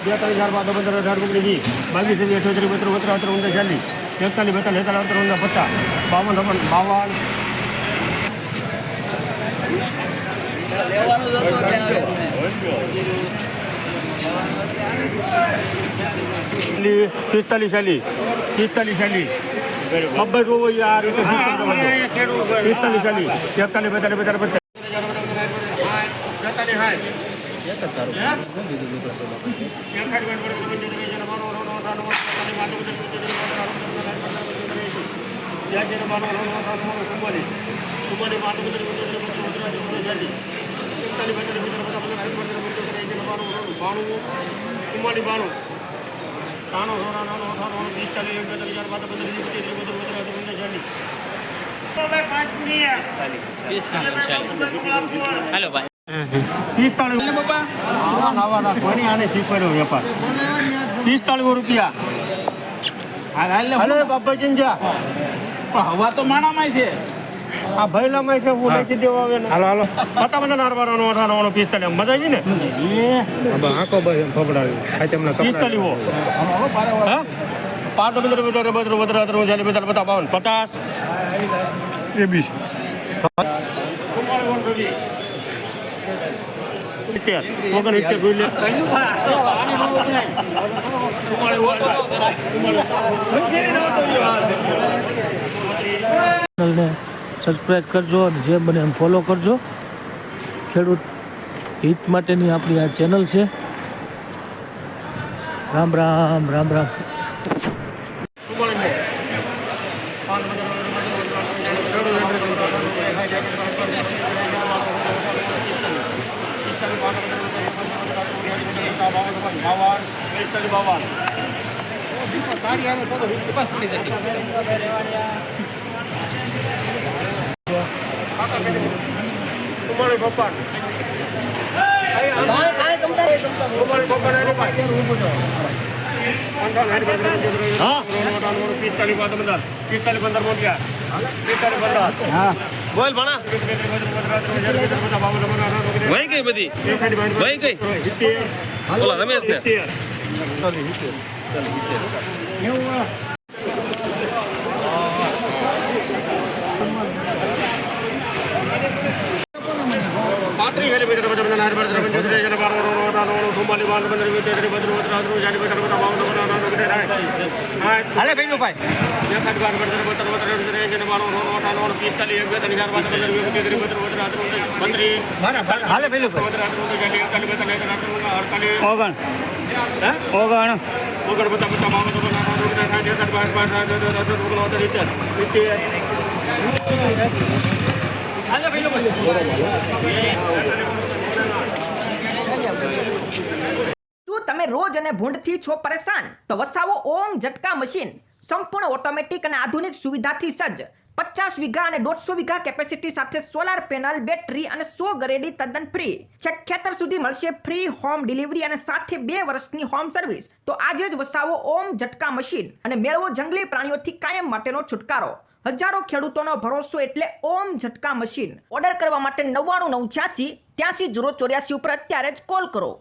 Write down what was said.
42,015 22 38 39 40 41 42 ખબર જોવો યાર એ તો 45 રૂપિયા બાપા ચિંજા હવા તો માણામાં છે આ ભૈલામાં છે હું લખી દેવા આવે હાલો પતા બધા નારવાનો 45 મજા આવી ને આંખો ભાઈ ફબડાવી આ તમને 45 હા 5 50 સબસ્ક્રાઈબ કરજો અને જે બને એમ ફોલો કરજો. ખેડૂત હિત માટેની આપણી આ ચેનલ છે. રામ રામ રામ રામ. બોલ ભણા વહી ગઈ બધી વહી ગઈ બોલો રમેશ ને શું તમે રોજ અને ભૂંડથી છો પરેશાન? તો વસાવો ઓમ ઝટકા મશીન. સંપૂર્ણ ઓટોમેટિક અને આધુનિક સુવિધાથી સજ્જ 50 વીઘા અને 150 વીઘા કેપેસિટી સાથે સોલાર પેનલ, બેટરી અને 100 ગરેડી તદ્દન ફ્રી. છેક ખેતર સુધી મળશે ફ્રી હોમ ડિલિવરી અને સાથે 2 વર્ષની હોમ સર્વિસ. તો આજે જ વસાવો ઓમ ઝટકા મશીન અને મેળવો જંગલી પ્રાણીઓથી કાયમ માટેનો છુટકારો. હજારો ખેડૂતોનો ભરોસો એટલે ઓમ ઝટકા મશીન. ઓર્ડર કરવા માટે 99 986 83 084 ઉપર અત્યારે જ કોલ કરો.